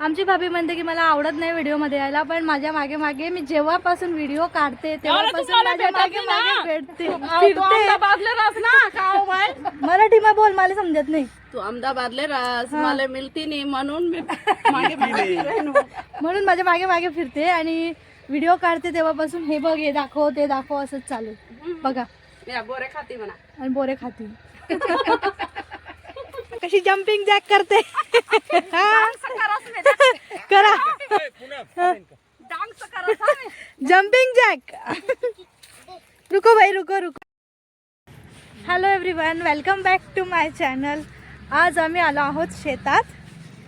आमची भाभी म्हणते की मला आवडत नाही व्हिडिओ मध्ये यायला, पण माझ्या मागे मागे मी जेव्हापासून व्हिडिओ काढते तेव्हापासून माझ्या मागे मागे भेटते मराठी मध्ये बोल, मला समजत नाही. तू अहमदाबादले रास मला मिळती नाही म्हणून मी मागे म्हणून माझ्या मागे मागे फिरते आणि व्हिडिओ काढते तेव्हापासून हे बघ, हे दाखव, ते दाखव, असंच चालू. बघा बोरे खाती म्हणा आणि बोरे खाती. कशी जम्पिंग जॅक करते. करा जम्पिंग जॅक. रुको भाई, रुको रुको. Hello everyone, welcome back to my channel. आज आम्ही आलो आहोत शेतात.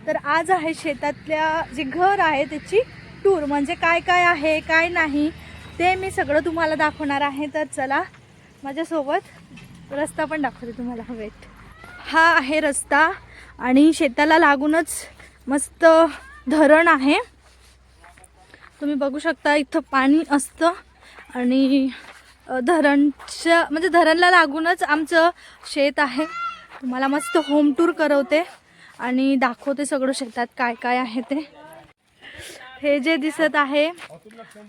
तर आज आहे शेतातल्या जे घर आहे त्याची टूर, म्हणजे काय काय आहे काय नाही ते मी सगळं तुम्हाला दाखवणार आहे. तर चला माझ्यासोबत, रस्ता पण दाखवते तुम्हाला. वेट, हा आहे रस्ता आणि शेताला लागूनच मस्त धरण आहे. तुम्ही बघू शकता इथं पाणी असतं आणि धरणच्या म्हणजे धरणला लागूनच आमचं शेत आहे. तुम्हाला मस्त होम टूर करवते आणि दाखवते सगळं शेतात काय काय आहे ते. हे जे दिसत आहे,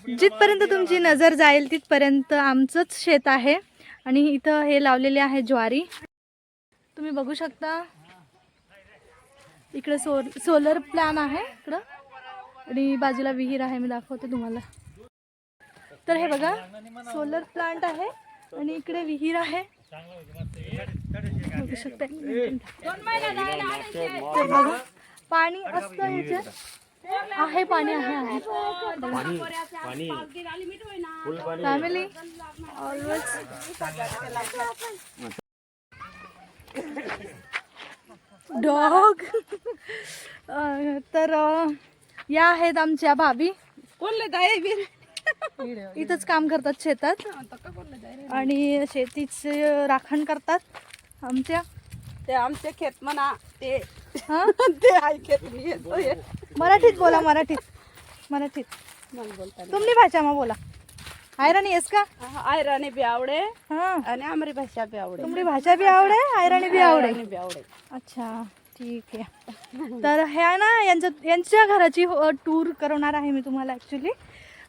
जिथपर्यंत तुमची नजर जाईल तिथपर्यंत आमचंच शेत आहे. आणि इथं हे लावलेले आहे ज्वारी, तुम्ही बघू शकता. इकडे सोलर प्लॅन आहे इकडं आणि बाजूला विहीर आहे, मी दाखवते तुम्हाला. तर हे बघा, सोलर प्लांट आहे आणि इकडे विहीर आहे, बघू शकता. तर बघा, पाणी असतं ह्याच्यात, आहे पाणी आहे. Family always. डॉग. तर या आहेत आमच्या भाभी. इथंच काम करतात शेतात आणि शेतीचे राखण करतात आमच्या. ते आमचे खेत म्हणा ते. हा ते आहे खेत मी येतोय. मराठीत बोला, मराठीत. तुमनी भाषा मा बोला. आयराणी आहेस का? आयराणी बी आवडे हा, आणि आमरी भाषा बी आवडे. तुमची भाषा बी आवडे, आयराणी बी आवडे. बी आवडे. अच्छा, ठीक आहे. तर हे आहे ना, यांच्या घराची टूर करवणार आहे मी तुम्हाला. ॲक्च्युली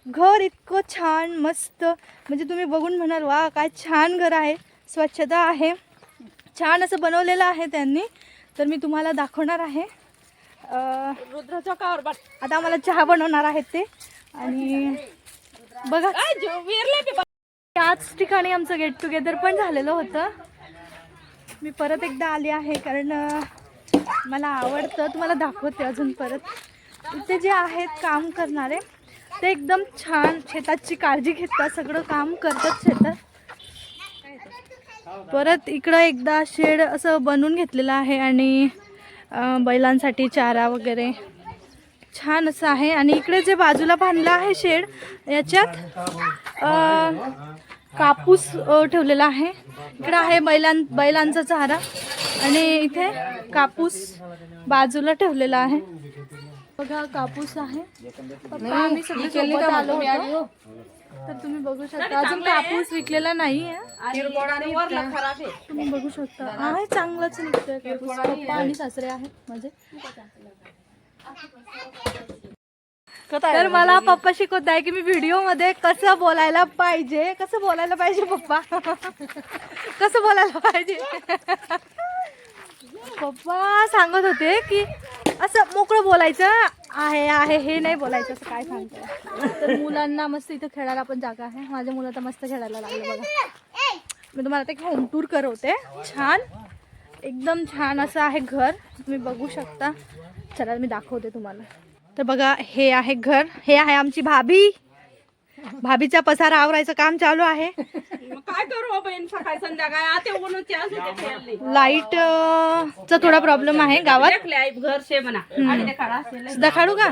घर इतकं छान मस्त, म्हणजे तुम्ही बघून म्हणाल वा काय छान घर आहे, स्वच्छता आहे, छान असं बनवलेलं आहे त्यांनी. तर मी तुम्हाला दाखवणार आहे. रुद्राच्या कावर आता आम्हाला चहा बनवणार आहेत ते. आणि बघा, याच ठिकाणी आमचं गेट टुगेदर पण झालेलं होतं. मी परत एकदा आली आहे कारण मला आवडतं. तुम्हाला दाखवते अजून परत. इथे जे आहेत काम करणारे ते एकदम छान शेताची काळजी घेतात, सगळं काम करतात शेतात. परत इकडं एकदा शेड असं बनवून घेतलेलं आहे आणि बैलांसाठी चारा वगैरे छान असं आहे. आणि इकडे जे बाजूला बांधलं आहे शेड, याच्यात कापूस ठेवलेला आहे. इकडं आहे बैलांचा चारा आणि इथे कापूस बाजूला ठेवलेला आहे. बघा, कापूस आहे. पप्पा आम्ही सगळे सोबत आलो होतो. तर तुम्ही बघू शकता अजून कापूस विकलेला नाही आहे. तुम्ही बघू शकता आहे, चांगलंच निघतंय कापूस. पप्पा आणि सासरे आहेत माझे. तर मला पप्पा शिकवत आहे की मी व्हिडिओ मध्ये कसं बोलायला पाहिजे, पप्पा कसं बोलायला पाहिजे. पप्पा सांगत होते की असं मोकळं बोलायचं आहे हे नाही बोलायचं, असं काय सांगतो. तर मुलांना मस्त इथं खेळायला पण जागा आहे. माझ्या मुलं तर मस्त खेळायला लागले. बघा, मी तुम्हाला ते होम टूर करवते. छान, एकदम छान असं आहे घर, तुम्ही बघू शकता. चला मी दाखवते तुम्हाला. तर बघा, हे आहे घर, हे आहे आमची भाभी. भाभीचा पसारा आवरायचं काम चालू आहे. काय करू बहीण, सकाळ संध्याकाळ लाईट चा थोडा प्रॉब्लेम आहे गावात. घर शे म्हणा दाखवू का?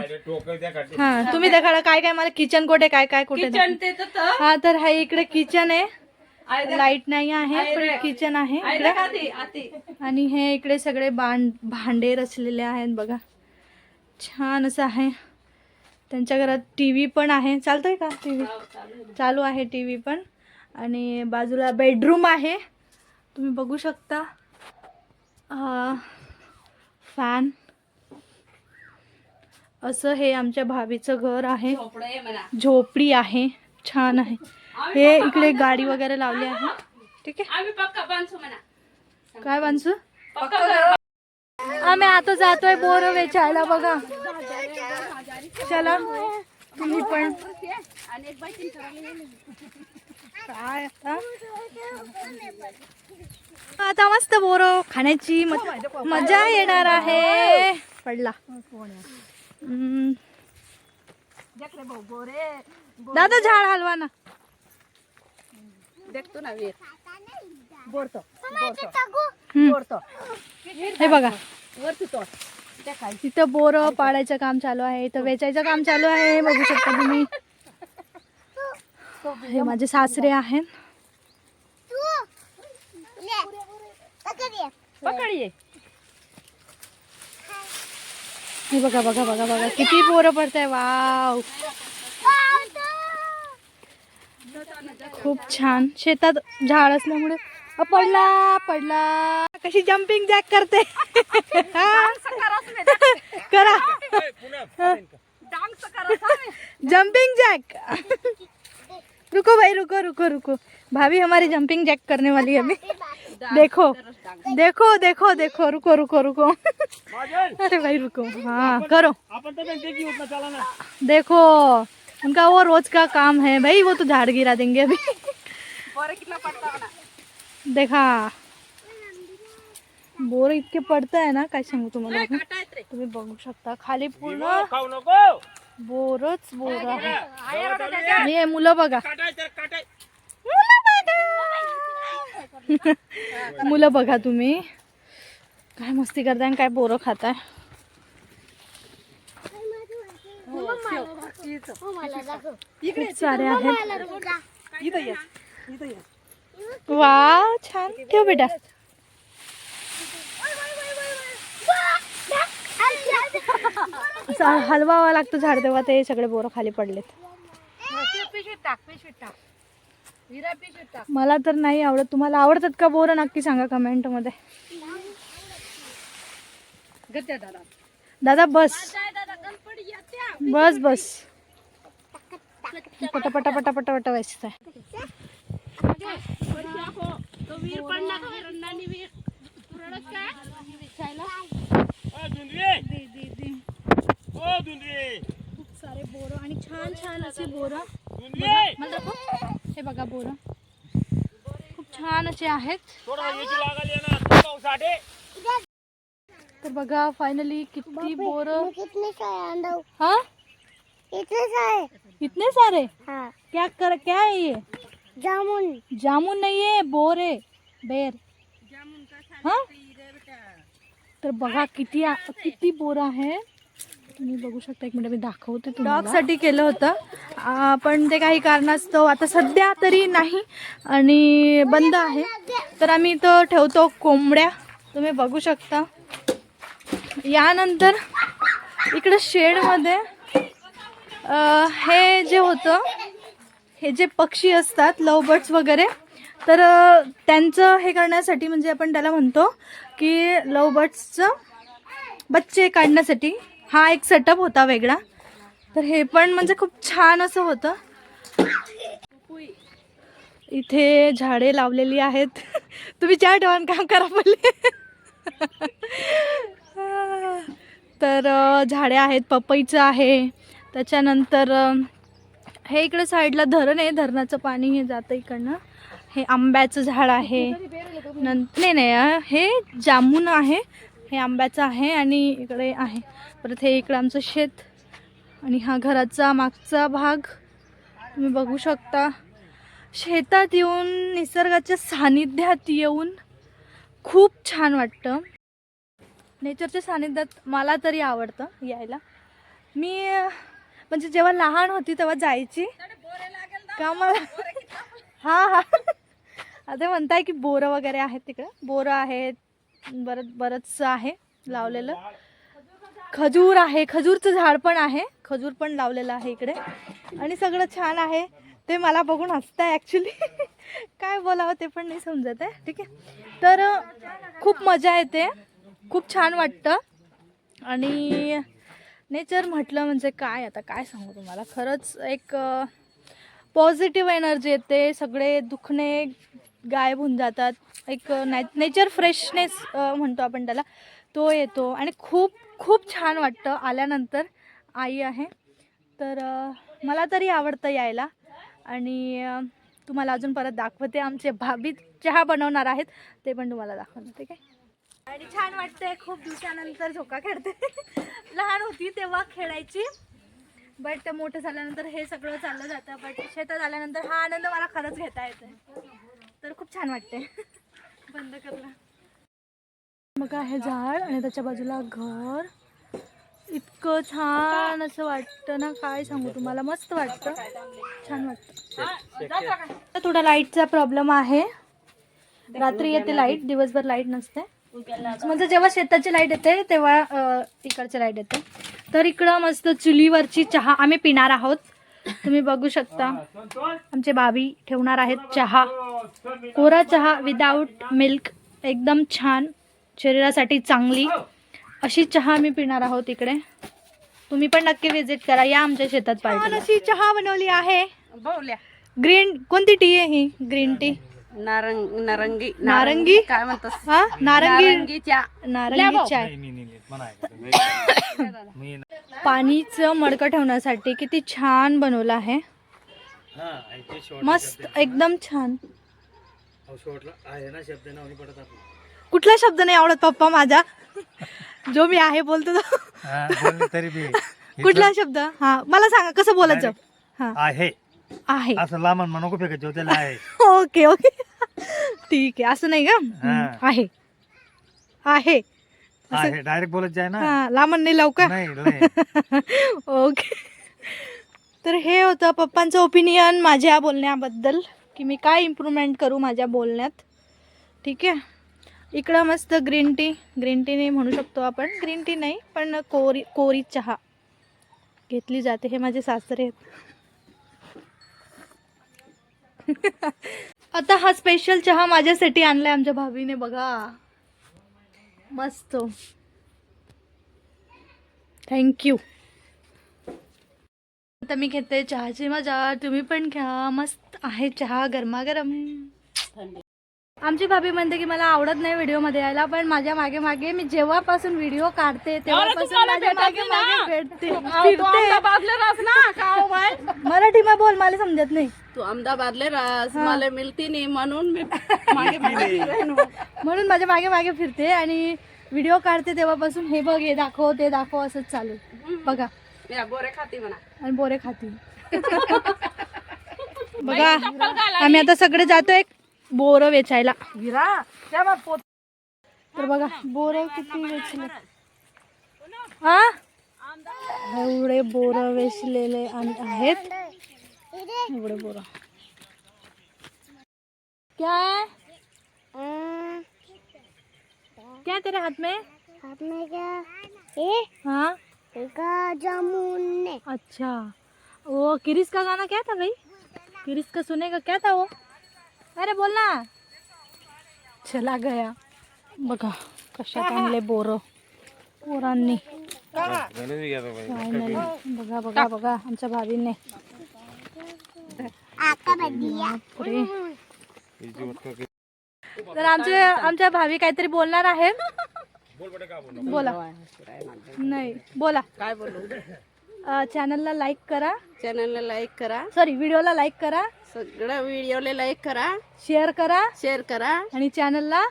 हा, तुम्ही दाखवा काय काय. मला किचन कुठे, काय काय कुठे. हा, तर हा इकडे किचन आहे. लाईट नाही आहे पण किचन आहे इकडे. आणि हे इकडे सगळे भांडे रचलेले आहेत. बघा, छान असं आहे. त्यांच्या घरात टीव्ही पण आहे. चालतोय का टीव्ही? चालू आहे टीव्ही पण. आणि बाजूला बेडरूम आहे, तुम्ही बघू शकता. फॅन असं हे आमच्या भाभीचं घर आहे, झोपडं आहे म्हणा. झोपडी आहे, छान आहे. हे इकडे गाडी वगैरे लावली आहे. ठीक आहे, आम्ही पक्का बांधू म्हणा. काय बांधू? पक्का घर. आम्ही आता जातोय बोर वेचायला बघा. चला तुम्ही पण. आणि एक बाई काय आता मस्त बोर खाण्याची मजा येणार आहे. पडला. दादा झाड हलवा ना. देखतो ना वीर. हे बघा वरती तो तिथं बोर पाडायचं काम चालू आहे, इथं वेचायचं काम चालू आहे. बघू शकता तुम्ही. हे माझे सासरे आहेत. पकडिये. हे बघा बघा बघा बघा किती बोर पडतंय. वाव, खूप छान. शेतात झाड असल्यामुळे पडला पडला. कशी जम्पिंग जॅक करते. करा जंपिंग जैक. रुको भाई, रुको रुको रुको. भाभी हमारी जंपिंग जैक करने वाली है अभी. देखो देखो देखो देखो. रुको रुको रुको. अरे भाई रुको. हाँ करो. देखो उनका वो रोज का काम है भाई. वो तो झाड़ गिरा देंगे अभी. देखा बोर इतके पडत आहे ना, काय सांगू तुम्हाला. तुम्ही बघू शकता खाली पूर्ण बोरच बोर आहे. हे मुलं बघा, मुलं बघा तुम्ही काय मस्ती करताय आणि काय बोरं खाताय. खूप सारे आहेत. वाव छान. ठेव बेटा. असं हलवावा लागतो झाड तेव्हा ते सगळे बोरं खाली पडलेत. मला तर नाही आवडत. तुम्हाला आवडतात का बोरं नक्की सांगा कमेंट मध्ये. दादा बस बस बस. पटापटा पटापटा पटा व्हायचं आहे. खूप सारे बोरं आणि छान छान असे बोरं. हे बघा बोरं खूप छान असे आहेत. तर बघा फायनली किती बोरं. हाँ इतने सारे. क्या है ये? जामुन. जामुन नहीं है, बोर है. बेर. हाँ तर बघा किती किती बोर आहे. तुम्ही बघू शकता. एक मिनिट मी दाखवते. डॉग साठी केलं होतं पण ते काही कारणास्तव आता सध्या तरी नाही आणि बंद आहे. तर आम्ही इथं ठेवतो कोंबड्या. तुम्ही बघू शकता. यानंतर इकडे शेडमध्ये हे जे होतं, हे जे पक्षी असतात लव बर्ड्स वगैरे, तर त्यांचं हे करण्यासाठी म्हणजे आपण त्याला म्हणतो की लव बर्ड्सचं बच्चे काढण्यासाठी हा एक सेटअप होता वेगळा. तर हे पण म्हणजे खूप छान असं होतं. इथे झाडे लावलेली आहेत. तुम्ही चार ठेवून काम करा पहिले. तर झाडे आहेत. पपईचं आहे. त्याच्यानंतर हे इकडे साईडला धरण आहे. धरणाचं पाणी हे जातं इकडनं. हे आंब्याचं झाड आहे. नाही नाही हे जामुन आहे. हे आंब्याचं आहे आणि इकडे आहे. परत हे इकडं आमचं शेत आणि हा घराचा मागचा भाग तुम्ही बघू शकता. शेतात येऊन निसर्गाच्या सानिध्यात येऊन खूप छान वाटतं. नेचरच्या सानिध्यात मला तरी आवडतं यायला. मी म्हणजे जेव्हा लहान होती तेव्हा जायची का मला. हां हां आता म्हणताय की बोरं वगैरे आहेत तिकडे. बोरं आहेत बरंच आहे लावलेलं. खजूर आहे. खजूरचं झाड पण आहे. खजूर पण लावलेलं आहे इकडे आणि सगळं छान आहे. ते मला बघून हसताय ॲक्च्युली. काय बोलावं ते पण नाही समजत आहे. ठीक आहे. तर खूप मजा येते. खूप छान वाटतं आणि नेचर म्हटलं म्हणजे काय, आता काय सांगू तुम्हाला, खरंच एक पॉझिटिव्ह एनर्जी येते, सगळे दुखणे गायब होऊन जातात, एक नेचर फ्रेशनेस म्हणतो आपण त्याला, तो येतो आणि खूप खूप छान वाटतं आल्यानंतर. आई आहे तर मला तरी आवडतं यायला. आणि तुम्हाला अजून परत दाखवते, आमचे भाभी चहा बनवणार आहेत, ते पण तुम्हाला दाखवणार, ठीक आहे. आणि छान वाटतंय, खूप दिवसानंतर झोका खेळते. लहान होती तेव्हा खेळायची, बट मोठं झाल्यानंतर हे सगळं चाललं जातं. बट शेतात आल्यानंतर हा आनंद मला खरंच घेता येतो, तर खूप छान वाटते. बंद करला मग हे झाड आणि त्याच्या बाजूला घर, इतकं छान असं वाटतं ना, काय सांगू तुम्हाला, मस्त वाटतं, छान वाटतं. थोडा लाईटचा प्रॉब्लेम आहे, रात्री येते लाईट, दिवसभर लाईट नसते. म्हणजे जेव्हा शेताची लाईट येते तेव्हा इकडची लाईट येते. तर इकडं मस्त चुलीवरची चहा आम्ही पिणार आहोत, तुम्ही बघू शकता. आमचे भाभी ठेवणार आहेत चहा, कोरा चहा विदाऊट मिल्क, एकदम छान, शरीरासाठी चांगली अशी चहा आम्ही पिणार आहोत इकडे. तुम्ही पण नक्की विजिट करा, या आमच्या शेतात पाहिजे. अशी चहा बनवली आहे, ग्रीन, कोणती टी आहे ही? ग्रीन टी, नारंगी काय म्हणतात, हा नारंगी चहा. चाय. पाणीचं मडकं ठेवण्यासाठी किती छान बनवलं आहे, मस्त, एकदम छान. कुठला शब्द नाही आवडत पप्पा माझा, जो मी आहे बोलतो तो. कुठला शब्द? हा मला सांगा कसं बोलायचं. हा आहे आहे असं लांब नको फेकायचं, त्याला आहे. ओके ओके ठीक आहे, असं नाही का, आहे आहे आहे डायरेक्ट बोलत जाय ना, हा लांबण नाही लवकर. नाही ओके. तर हे होतं पप्पांचं ओपिनियन माझ्या बोलण्याबद्दल, की मी काय इम्प्रूव्हमेंट करू माझ्या बोलण्यात, ठीक आहे. इकडं मस्त ग्रीन टी नाही म्हणू शकतो आपण, ग्रीन टी नाही पण कोरी चहा घेतली जाते. हे माझे सासरे आहेत. आता हा स्पेशल चहा माझ्यासाठी आणलाय आमच्या भाभीने, बघा मस्त, थँक्यू. आता मी घेते चहाची मजा, तुम्ही पण घ्या, मस्त आहे चहा गरमागरम. आमची भाभी म्हणते की मला आवडत नाही व्हिडिओमध्ये यायला, पण माझ्या मागे मागे मी जेव्हापासून व्हिडिओ काढते तेव्हापासून माझ्या मागे मागे भेटते, मराठी मा बोल, मला समजत नाही. तू अहमदाबादले रास, मला मिळती नाही म्हणून मी मागे म्हणून माझ्या मागे मागे फिरते आणि व्हिडिओ काढते तेव्हापासून हे बघ, हे दाखव, ते दाखव, असंच चालू. बघा बोरे खाती म्हणा, आणि बोरे खाती. बघा आम्ही आता सगळे जातोय बोरं वेचायला. तर बघा बोरं किती वेचले, हा एवढे बोरं वेचलेले आहेत, एवढे बोरं. क्या है? क्या तेरे हाथ में क्या ये हाँ जामुन ने। अच्छा, वो किरिस का गाना क्या था भाई, किरिस का सुनेगा क्या था वो, अरे बोल ना. चला गया. बघा कशात आणले बोरं पोरांनी, फायनली. बघा बघा बघा आमच्या भाभीने. बापरे. तर आमच्या भाभी काहीतरी बोलणार आहे, बोला. नाही बोला, काय बोलू. चॅनलला लाईक करा, चॅनलला लाईक करा, सॉरी व्हिडिओला लाईक करा, सगळ्या व्हिडिओला लाईक करा, शेअर करा आणि चॅनलला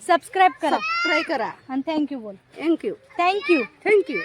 सबस्क्राईब करा ट्राय करा. आणि थँक्यू बोल. Thank you thank you. थँक्यू.